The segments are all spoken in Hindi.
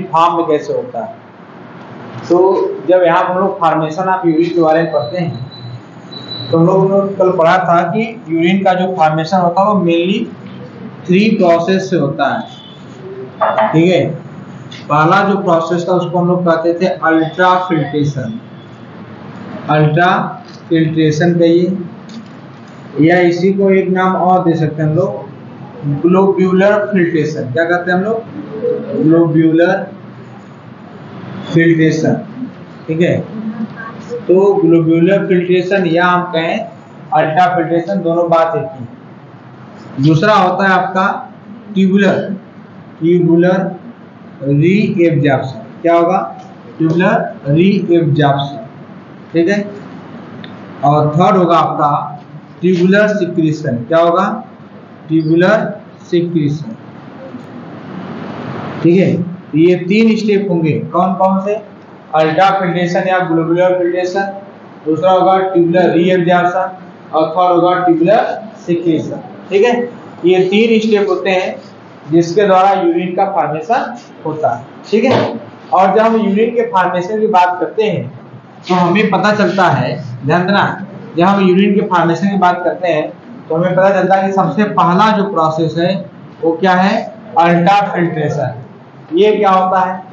यूरिन फॉर्म में कैसे होता है। तो जब यहाँ पर हम लोग फॉर्मेशन ऑफ यूरिन के बारे में पढ़ते हैं तो हम लोगों ने कल पढ़ा था कि यूरिन का जो फॉर्मेशन होता है वो मेनली 3 प्रोसेस से होता है। ठीक है, पहला जो प्रोसेस था उसको हम लोग कहते थे अल्ट्रा फिल्ट्रेशन। अल्ट्रा फिल्ट्रेशन कहिए या इसी को एक नाम और दे सकते हैं हम लोग ग्लोब्यूलर फिल्ट्रेशन। क्या कहते हैं हम लोग? Globular filtration. ठीक है, तो ग्लोब्यूलर फिल्ट्रेशन या हम कहें अल्ट्रा फिल्ट्रेशन, दोनों बात एक ही। दूसरा होता है आपका ट्यूबुलर री-एब्जॉर्प्शन। क्या होगा? ट्यूबुलर री-एब्जॉर्प्शन। ठीक है, और थर्ड होगा आपका ट्यूबुलर सिक्रीशन। क्या होगा? Tubular secretion. ठीक है, ये 3 स्टेप होंगे। कौन कौन से? अल्ट्रा फिल्ट्रेशन या ग्लोब्यूलर फिल्ट्रेशन, दूसरा होगा ट्यूबुलर री-एब्जॉर्प्शन और थर्ड होगा ट्यूबुलर सिक्रीशन। ठीक है, ये 3 स्टेप होते हैं जिसके द्वारा यूरिन का फॉर्मेशन होता है। ठीक है, और जब हम यूरिन के फॉर्मेशन की बात करते हैं तो हमें पता चलता है, ध्यान देना, जब हम यूरिन के फॉर्मेशन की बात करते हैं तो हमें पता चलता है कि सबसे पहला जो प्रोसेस है वो क्या है? Ultra filtration. ये क्या होता है?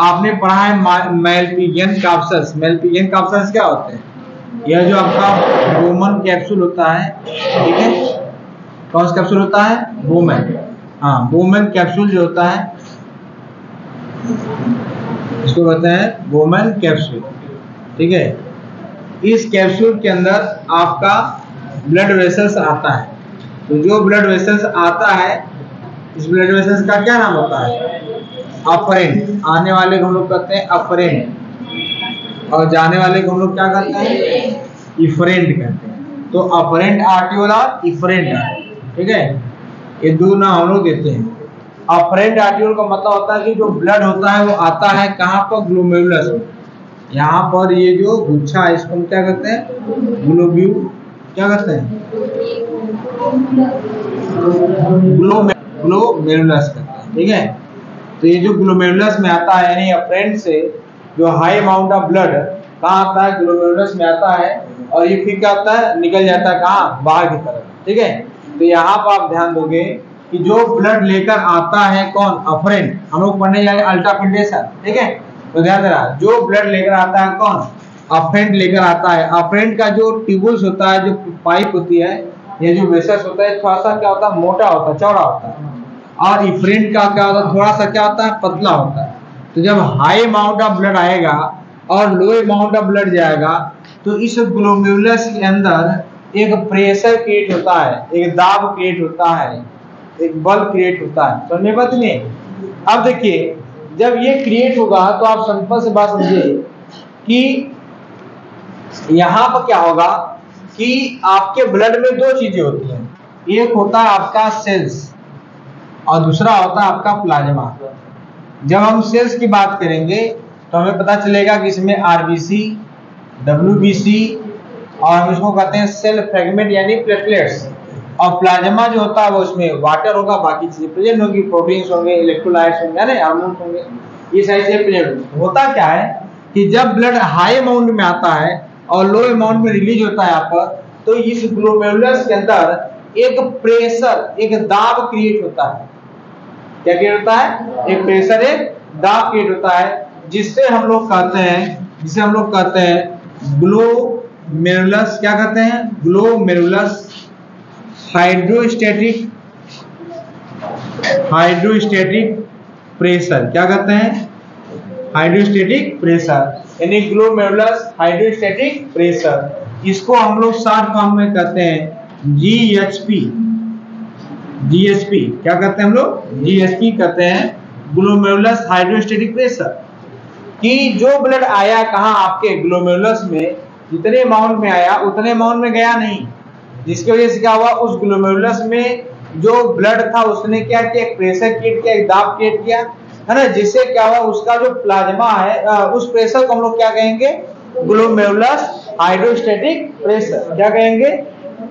आपने पढ़ा है मैलपिजियन कैप्सूल्स। मैलपिजियन कैप्सूल्स क्या होते हैं? यह जो आपका बोमन कैप्सूल होता है, ठीक है, कौन सा कैप्सूल होता है? बोमन। हाँ, बोमन कैप्सूल जो होता है इसको कहते हैं बोमन कैप्सूल। ठीक है, इस कैप्सूल के अंदर आपका ब्लड वेसल्स आता है। तो जो ब्लड वेसल्स आता है, इस ब्लड वेसल्स का क्या नाम होता है? अफरेंट। आने वाले को हम लोग कहते हैं अफरेंट और जाने वाले को हम लोग क्या कहते हैं? इफरेंट कहते हैं। तो अफरेंट आर्टियोल और इफरेंट आर्टियोल। ठीक है, ये 2 नाम हम लोग देते हैं। अफरेंट आर्टियोल का मतलब होता है कि जो ब्लड होता है वो आता है कहाँ पर? ग्लोमेरुलस में। यहाँ पर ये जो गुच्छा है इसको हम क्या कहते हैं? क्या कहते हैं? ग्लोमेरुलस कहते हैं। ठीक है, तो ये जो ग्लोमेरुलस में आता है यानी अफरेंट से जो हाई अमाउंट ऑफ ब्लड कहाँ आता है? ग्लोमेरुलस में आता है और ये फिर क्या होता है? निकल जाता है कहाँ? बाहर की तरफ। ठीक है, तो यहाँ पर आप ध्यान दोगे कि जो ब्लड लेकर आता है कौन? अफरेंट। हम लोग पढ़ने जाएंगे अल्ट्रा फिल्ट्रेशन। ठीक है, तो ध्यान देना, जो ब्लड लेकर आता है कौन? अफरेंट लेकर आता है। अफरेंट का जो ट्यूबुल्स होता है, जो पाइप होती है, ये जो वेसल्स होता है, थोड़ा सा क्या होता है? मोटा होता है, चौड़ा होता है। और इफरेंट का क्या होता है? थोड़ा सा क्या होता है? पतला होता है। तो जब हाई अमाउंट ऑफ ब्लड आएगा और लो अमाउंट ऑफ ब्लड जाएगा तो इस ग्लोमेरुलस के अंदर एक प्रेशर क्रिएट होता है, एक दाब क्रिएट होता है, एक बल क्रिएट होता है। समझ में बात नहीं? अब देखिए, जब ये क्रिएट होगा तो आप सिंपल से बात समझिए कि यहाँ पर क्या होगा कि आपके ब्लड में 2 चीजें होती हैं। एक होता है आपका सेल्स और दूसरा होता है आपका प्लाज्मा। जब हम सेल्स की बात करेंगे तो हमें पता चलेगा कि इसमें आरबीसी, डब्ल्यूबीसी और हम इसको कहते हैं सेल फ्रेगमेंट यानी प्लेटलेट्स। और प्लाज्मा जो होता है वो उसमें वाटर होगा, बाकी चीजें प्रेजेंट होगी, प्रोटीन्स होंगे, इलेक्ट्रोलाइट्स होंगे, यानी हार्मोन्स होंगे, ये सारी चीजें प्रेजेंट। होता क्या है कि जब ब्लड हाई अमाउंट में आता है और लो अमाउंट में रिलीज होता है यहाँ पर, तो इस ग्लोमेरुलस के अंदर एक प्रेशर, एक दाब क्रिएट होता है। क्या क्रिएट होता है? एक प्रेशर, एक दाब क्रिएट होता है, जिससे हम लोग कहते हैं ग्लोमेरुलस। क्या कहते हैं? Glomerulus hydrostatic pressure. क्या कहते हैं? हाइड्रोस्टैटिक प्रेशर, यानी ग्लोमेरुलस हाइड्रोस्टैटिक प्रेशर। इसको हम लोग शॉर्ट फॉर्म में कहते हैं जीएचपी। क्या कहते हैं हम लोग? जीएचपी कहते हैं, ग्लोमेरुलस हाइड्रोस्टैटिक प्रेशर। कि जो ब्लड आया कहाँ? आपके ग्लोमेरुलस में, जितने अमाउंट में आया उतने अमाउंट में गया नहीं, जिसकी वजह से क्या हुआ? उस ग्लोमेरुलस में जो ब्लड था उसने क्या किया? एक प्रेशर क्रिएट किया, एक दाब क्रिएट किया, है ना, जिससे क्या हुआ? उसका जो प्लाज्मा है उस प्रेशर को हम लोग क्या कहेंगे? Glomerulus hydrostatic pressure. क्या कहेंगे?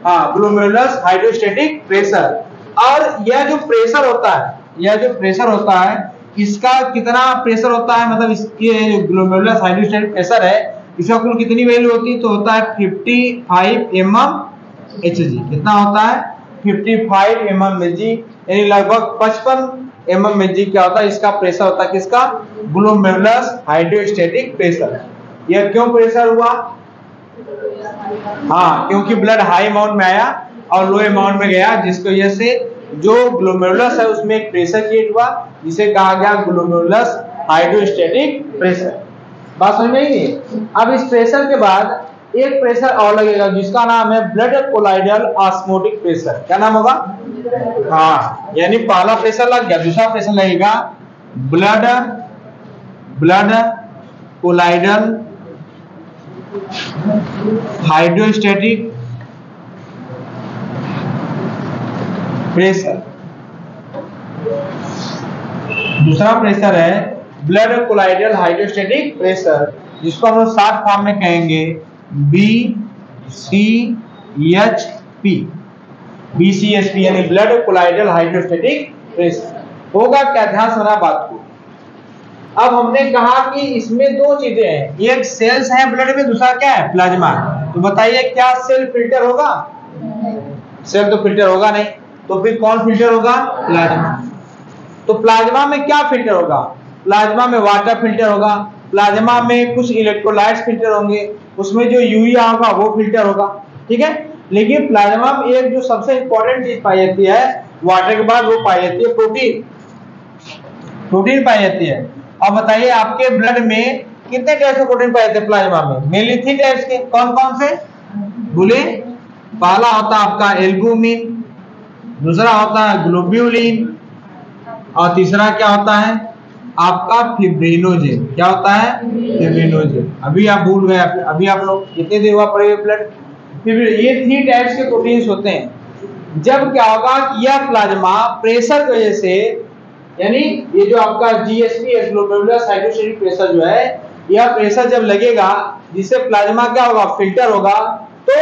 हाँ, ग्लोमेरुलस हाइड्रोस्टैटिक प्रेशर। और यह जो प्रेशर होता है इसका कितना प्रेशर होता है, मतलब इसके जो ग्लोमेरुलस हाइड्रोस्टैटिक प्रेशर है इसका कुल कितनी वैल्यू होती है, तो होता है 55 mmHg। कितना होता है 55 mmHg, यानी लगभग 55 mmHg क्या होता है इसका प्रेशर होता है, किसका, ग्लोमेरुलस हाइड्रोस्टैटिक प्रेशर। यह क्यों प्रेशर हुआ, हाँ क्योंकि ब्लड हाई अमाउंट में आया और लो अमाउंट में गया, जिसकी वजह से जो ग्लोमेरुलस है उसमें एक प्रेशर क्रिएट हुआ जिसे कहा गया ग्लोमेरुलस हाइड्रोस्टैटिक प्रेशर। बात समझ में आई नहीं। अब इस प्रेशर के बाद एक प्रेशर और लगेगा जिसका नाम है ब्लड कोलाइडल ऑस्मोटिक प्रेशर। क्या नाम होगा, हाँ यानी पहला प्रेशर लग गया, दूसरा प्रेशर लगेगा ब्लड कोलाइडल हाइड्रोस्टैटिक प्रेशर। दूसरा प्रेशर है ब्लड कोलाइडल हाइड्रोस्टैटिक प्रेशर, जिसको हम लोग शॉर्ट फॉर्म में कहेंगे BCHP यानी ब्लड कोलाइडल हाइड्रोस्टैटिक प्रेशर होगा। क्या ध्यान सुना बात को। अब हमने कहा कि इसमें दो चीजें हैं, एक सेल्स है ब्लड में, दूसरा क्या है प्लाज्मा। तो बताइए क्या सेल फिल्टर होगा, सेल तो फिल्टर होगा नहीं, तो फिर कौन फिल्टर होगा, प्लाज्मा। तो प्लाज्मा में क्या फिल्टर होगा, प्लाज्मा में वाटर फिल्टर होगा, प्लाज्मा में कुछ इलेक्ट्रोलाइट्स फिल्टर होंगे, उसमें जो यूरिया होगा वो फिल्टर होगा, ठीक है। लेकिन प्लाज्मा में एक जो सबसे इंपॉर्टेंट चीज पाई जाती है वाटर के बाद, वो पाई जाती है प्रोटीन पाई जाती है। अब बताइए आपके ब्लड में कितने टाइप के प्रोटीन पाए जाते हैं प्लाज्मा में, मेनली 3 टाइप्स के। कौन कौन से बोले, पहला होता है आपका एल्बुमिन, दूसरा होता है ग्लोब्यूलिन, और तीसरा क्या होता है आपका फिब्रिनोजेन। क्या होता है, फिब्रिनोजेन। अभी आप भूल गए, अभी आप लोग कितने दिन हुआ पड़े ब्लड। ये 3 टाइप्स के प्रोटीन्स होते हैं। जब क्या होगा कि यह प्लाज्मा प्रेशर की वजह से, यानी ये जो आपका GSP ग्लोमेरुलस हाइड्रोस्टैटिक प्रेशर जो है, यह प्रेशर जब लगेगा जिससे प्लाज्मा क्या होगा, फिल्टर होगा, तो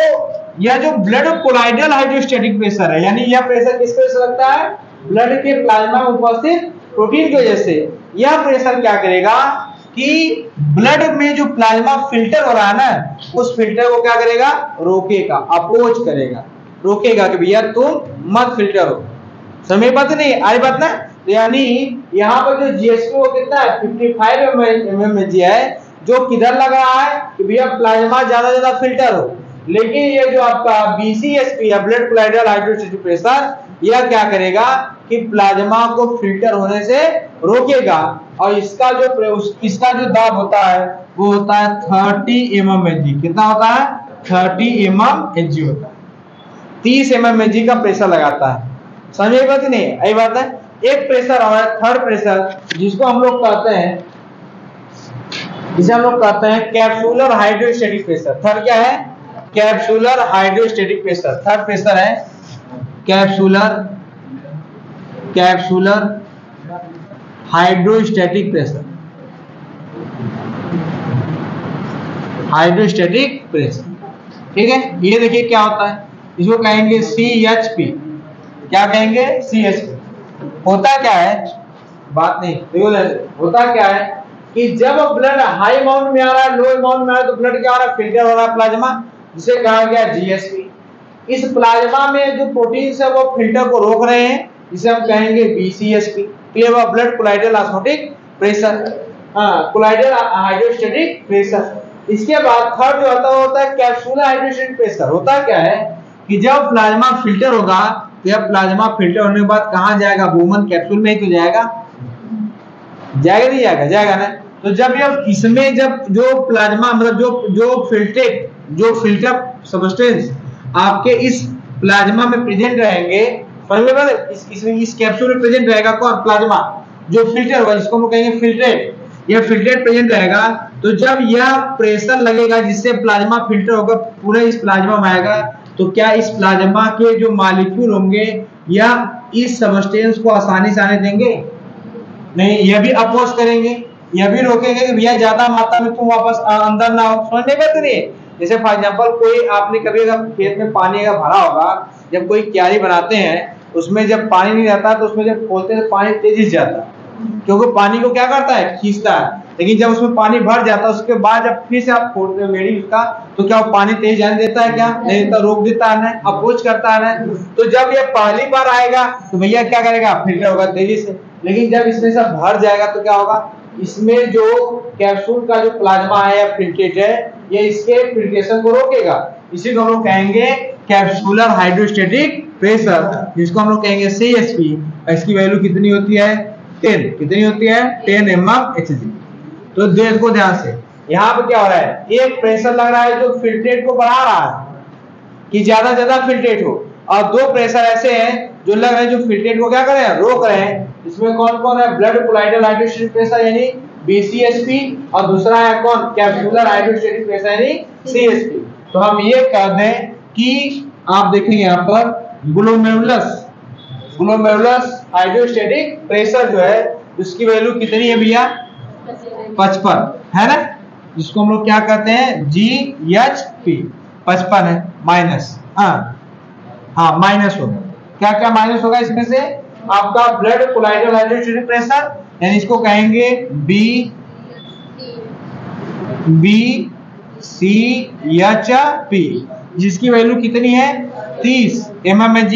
यह जो ब्लड कोलाइडल हाइड्रोस्टैटिक प्रेशर है, यानी यह प्रेशर किस वजह से लगता है, ब्लड के प्लाज्मा में उपस्थित प्रोटीन की वजह से। यह प्रेशर क्या करेगा कि ब्लड में जो प्लाज्मा फिल्टर हो रहा है ना, उस फिल्टर को क्या करेगा, रोकेगा, अपोज करेगा, रोकेगा कि भैया तुम मत फिल्टर हो। समय बात नहीं आई बात ना। यानी यहाँ पर जो GSP वो कितना है 55 mmHg है, जो किधर लग रहा है कि भैया प्लाज्मा ज्यादा फिल्टर हो। लेकिन ये जो आपका BCSP या ब्लड कोलाइडल हाइड्रोस्टैटिक प्रेशर, यह क्या करेगा कि प्लाज्मा को फिल्टर होने से रोकेगा, और इसका जो दाब होता है वो होता है 30 mmHg। कितना होता है, 30 mmHg होता है। 30 mmHg का प्रेशर लगाता है। समझ बात नहीं, यही बात है। एक प्रेशर और है थर्ड प्रेशर, जिसको हम लोग कहते हैं, जिसे हम लोग कहते हैं कैप्सुलर हाइड्रोस्टैटिक प्रेशर। थर्ड क्या है, capsular hydrostatic pressure. Third pressure है capsular hydrostatic pressure, hydrostatic pressure, ठीक है। ये देखिए क्या होता है, इसको कहेंगे CHP। क्या कहेंगे, CHP। होता क्या है, बात नहीं देखो, होता क्या है कि जब ब्लड हाई अमाउंट में आ रहा है, लो अमाउंट में आ रहा है, तो ब्लड क्या हो रहा है, फिल्टर हो रहा है प्लाज्मा, जिसे कहा गया GSP। इस प्लाज्मा में जो प्रोटीन्स है वो फिल्टर को रोक रहे हैं, जिसे हम कहेंगे BCSP, blood colloidal osmotic pressure, colloidal hydrostatic pressure. इसके बाद थर्ड जो होता है कैप्सुलर हाइड्रोस्टैटिक प्रेशर। होता क्या है कि जब प्लाज्मा फिल्टर होगा, तो यह प्लाज्मा फिल्टर होने के बाद कहाँ जाएगा, वुमन कैप्सूल में ही तो जाएगा, जाएगा नहीं जाएगा, जाएगा ना। तो जब यह इसमें जब जो प्लाज्मा मतलब जो फिल्टर सब्सटेंस आपके इस प्लाज्मा में प्रेजेंट रहेंगे, इस कैप्सूल में प्रेजेंट रहेगा कौन, प्लाज्मा जो फिल्टर होगा, जिसको हम कहेंगे फिल्ट्रेट। यह फिल्ट्रेट प्रेजेंट रहेगा, तो जब यह प्रेशर लगेगा जिससे प्लाज्मा फिल्टर होगा, पूरे इस प्लाज्मा में आएगा, तो क्या इस प्लाज्मा के जो मॉलिक्यूल होंगे या इस सब्सटेंस को आसानी से आने देंगे, नहीं, यह भी अपोज करेंगे, यह भी रोकेंगे कि भैया ज्यादा मात्रा में तुम वापस अंदर ना हो। समझने बात नहीं। जैसे फॉर एग्जांपल कोई आपने कभी अगर खेत में पानी का भरा होगा, जब कोई क्यारी बनाते हैं उसमें जब पानी नहीं रहता तो उसमें जब खोलते हैं पानी तेजी से जाता है, क्योंकि पानी को क्या करता है, खींचता है। लेकिन जब उसमें पानी भर जाता है उसके बाद जब फिर से आप खोलते हो वेड़ी उसका, तो क्या वो पानी तेज जाने देता है? क्या नहीं देता, रोक देता है ना, अपोज करता है ना। तो जब ये पहली बार आएगा तो भैया क्या करेगा, फिल्टर होगा तेजी से। लेकिन जब इसमें सब भर जाएगा तो क्या होगा, इसमें जो कैप्सूल का जो प्लाज्मा है या फिल्ट्रेट है, ये इसके फिल्ट्रेशन को रोकेगा। इसी को हम लोग कहेंगे कैप्सूलर हाइड्रोस्टेटिक प्रेशर, जिसको हम लोग कहेंगे CSP। इसकी वैल्यू कितनी होती है, 10। कितनी होती है, 10 mmHg। तो देखो ध्यान से, यहाँ पे क्या हो रहा है, एक प्रेशर लग रहा है जो फिल्ट्रेट को बढ़ा रहा है कि ज्यादा ज्यादा फिल्ट्रेट हो, और दो प्रेशर ऐसे हैं जो लग रहे हैं जो फिल्ट्रेट को क्या कर रहे हैं, रोक रहे हैं। इसमें कौन कौन है, ब्लड कोलाइडल हाइड्रोस्टेटिक प्रेशर यानी BCSP, और दूसरा है कौन, कैप्सूलर हाइड्रोस्टेटिक प्रेशर यानी CSP। तो हम ये कह दें कि आप देखेंगे यहाँ पर ग्लोमेरुलस हाइड्रोस्टेटिक प्रेशर जो है उसकी वैल्यू कितनी है भैया, 55 है ना, जिसको हम लोग क्या कहते हैं GHP, 55 है माइनस। हाँ माइनस होगा, क्या क्या माइनस होगा इसमें से, आपका ब्लड कोलाइडल हाइड्रोस्टेटिक प्रेशर यानी इसको कहेंगे BCHP, जिसकी वैल्यू कितनी है 30 mmHg,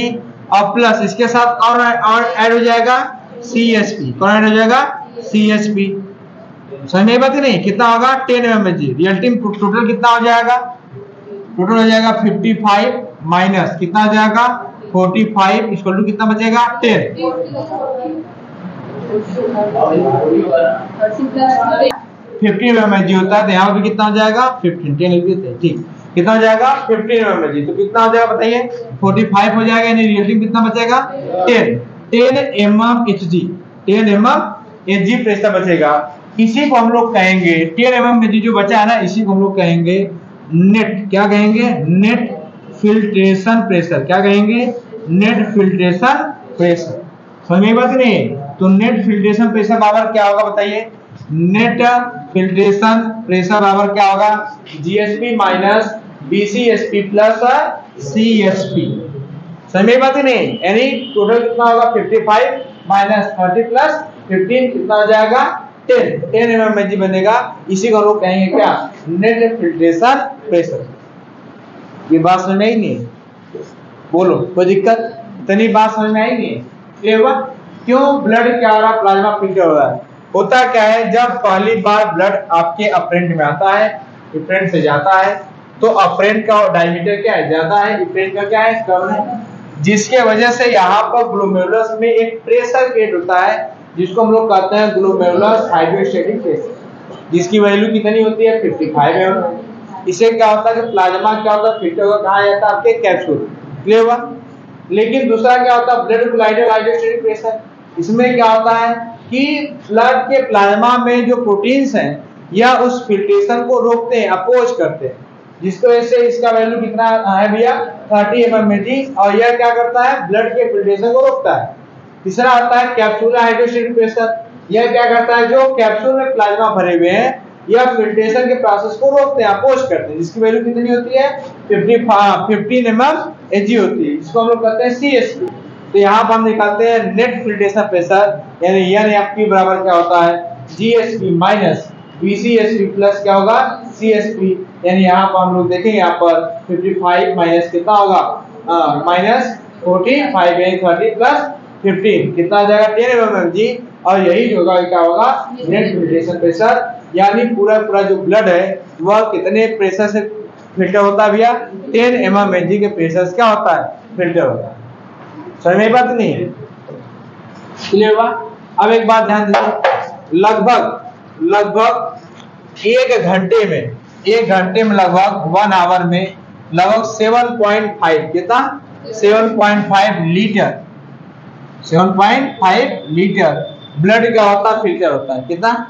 और प्लस इसके साथ और ऐड हो जाएगा CSP। कौन ऐड हो जाएगा, CSP। समझ में बात नहीं, कितना होगा 10 mmHg। रिजल्टिंग टोटल कितना हो जाएगा, टोटल हो जाएगा 55 माइनस कितना हो जाएगा 45, इक्वल टू कितना बचेगा 10। 15 mmHg होता है, तो यहाँ पे कितना हो जाएगा 15, 10 लिख देते हैं, ठीक। कितना हो जाएगा 15 mmHg, तो कितना हो जाएगा बताइए, 45 हो जाएगा, यानी रिजल्टिंग कितना बचेगा 10 mmHg, 10 mmHg प्रेशर बचेगा। इसी को हम लोग कहेंगे 10 mmHg जो बचा है ना, इसी को हम लोग कहेंगे नेट, क्या कहेंगे, नेट फिल्ट्रेशन प्रेशर। क्या कहेंगे, नेट फिल्ट्रेशन प्रेशर। समझ में बात नहीं, तो नेट फिल्ट्रेशन प्रेशर बराबर क्या होगा बताइए, नेट फिल्ट्रेशन प्रेशर बराबर क्या होगा, GSP minus BCSP plus CSP। समझ में बात नहीं, यानी टोटल कितना होगा 55 माइनस 30 प्लस 15 कितना हो जाएगा 10 mmHg बनेगा। इसी को हम लोग कहेंगे क्या, नेट फिल्ट्रेशन प्रेशर। ये बात समझ में आई नहीं, बोलो कोई दिक्कत, इतनी बात समझ में आई नहीं, क्लियर हुआ। क्यों ब्लड क्या हो रहा है, प्लाज्मा फिल्टर हो रहा है। होता क्या है, जब पहली बार ब्लड आपके अफरेंट में आता है, इफरेंट से जाता है, तो अफरेंट का डायमीटर क्या है, ज्यादा है, इफरेंट का क्या है, कम है, जिसके वजह से यहाँ पर ग्लोमेरुलस में एक प्रेशर क्रिएट होता है, जिसको हम लोग कहते हैं ग्लोमेरुलस हाइड्रोस्टेटिक प्रेशर, जिसकी वैल्यू कितनी होती है 55 है। इसे क्या होता है कि प्लाज्मा क्या होता है, फिल्टर होकर कहाँ जाता है, आपके कैप्सूल, क्लियर हुआ। लेकिन दूसरा क्या होता है, ब्लड कोलाइडल हाइड्रोस्टेटिक प्रेशर। इसमें क्या होता है कि ब्लड के प्लाज्मा में जो प्रोटीन्स हैं या उस फिल्ट्रेशन को रोकते हैं, अपोज करते हैं, जिसकी वजह से इसका वैल्यू कितना है भैया 30 mmHg, और यह क्या करता है, ब्लड के फिल्ट्रेशन को रोकता है। तीसरा आता है कैप्सूलर हाइड्रोस्टेटिक प्रेशर, यह क्या करता है, जो कैप्सूल में प्लाज्मा भरे हुए हैं या फिल्ट्रेशन के प्रोसेस को रोकते हैं, अपोज करते हैं, जिसकी वैल्यू कितनी होती है 15 mmHg होती है, इसको हम लोग कहते हैं CSP। तो यहाँ पर हम निकालते हैं नेट फिल्ट्रेशन प्रेशर, यानी NFP बराबर क्या होता है GSP माइनस BCSP प्लस क्या होगा CSP। यानी यहाँ पर हम लोग देखेंगे, यहाँ पर 55 माइनस कितना होगा माइनस 45 यानी 30 प्लस 15 कितना आ जाएगा 10 mmHg, और यही जो होगा क्या होगा नेट फिल्ट्रेशन प्रेशर। यानी पूरा जो ब्लड है वह कितने प्रेशर से फिल्टर होता है भैया 10 mmHg के प्रेशर से क्या होता है, फिल्टर होता है। समझ में बात नहीं है, क्लियर हुआ। अब एक बात ध्यान दीजिए, लगभग एक घंटे में लगभग 1 आवर में लगभग 7.5 कितना 7.5 लीटर ब्लड क्या होता है, फिल्टर होता है, कितना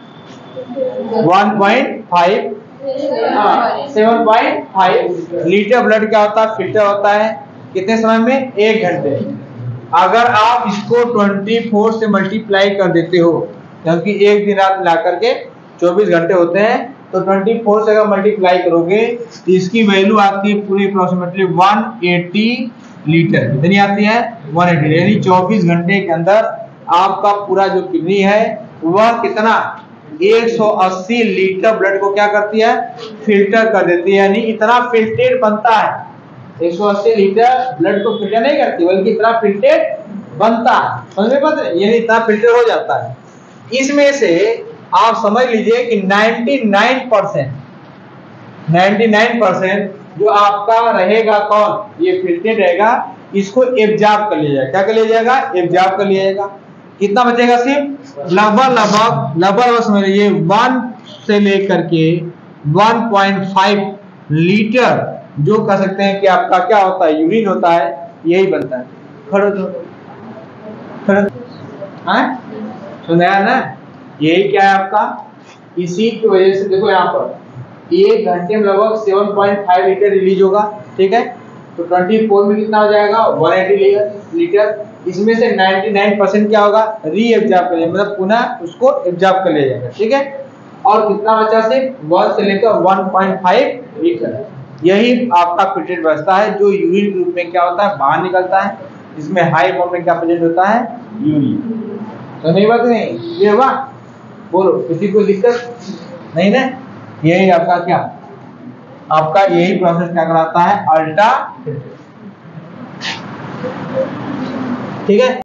7.5 लीटर ब्लड क्या होता है, फिल्टर होता है। कितने समय में, 1 घंटे। अगर आप इसको 24 से मल्टीप्लाई कर देते हो, क्योंकि एक दिन रात मिला करके 24 घंटे होते हैं, तो 24 से अगर मल्टीप्लाई करोगे तो इसकी वैल्यू आती है पूरी अप्रोक्सीमेटली 180 लीटर। कितनी आती है 180, यानी 24 घंटे के अंदर आपका पूरा जो किडनी है वह कितना 180 लीटर ब्लड को क्या करती है, फिल्टर कर देती है। यानी इतना फिल्ट्रेट बनता है, 180 लीटर ब्लड को फिल्टर नहीं करती बल्कि इतना फिल्ट्रेट बनता है। समझ में बात है, यानी इतना फिल्टर हो जाता है। इसमें से आप समझ लीजिए कि 99% जो आपका रहेगा कौन, ये फिल्ट्रेट रहेगा, इसको एब्जॉर्ब कर लिया जाएगा। क्या कर लिया जाएगा, एब्जॉर्ब कर लिया जाएगा। कितना बचेगा, सिर्फ लगभग समझ लीजिए 1 से लेकर के 1.5 लीटर जो कह सकते हैं कि आपका क्या होता है, यूरिन होता है, यही बनता है। खड़ो सुनाया ना, यही क्या है आपका, इसी की वजह से देखो यहाँ पर 1 घंटे में लगभग 7.5 लीटर रिलीज होगा। ठीक है, तो 24 में कितना हो जाएगा, 180 लीटर। इसमें से 99% क्या होगा, री एब्जॉर्ब कर लिया, मतलब पुनः उसको एब्जॉर्ब कर लिया जाएगा। ठीक है, और कितना बचा, सिर्फ 1 से लेकर 1.5 लीटर। यही आपका फिल्ट्रेट बचता है, जो यूरिन रूप में क्या होता है, बाहर निकलता है, जिसमें हाई अमाउंट में क्या प्रेजेंट होता है, यूरिन। तो नहीं बात नहीं, ये हुआ, बोलो किसी को दिक्कत नहीं ना। यही आपका क्या, आपका यही प्रोसेस क्या कराता है, अल्ट्रा। ठीक है।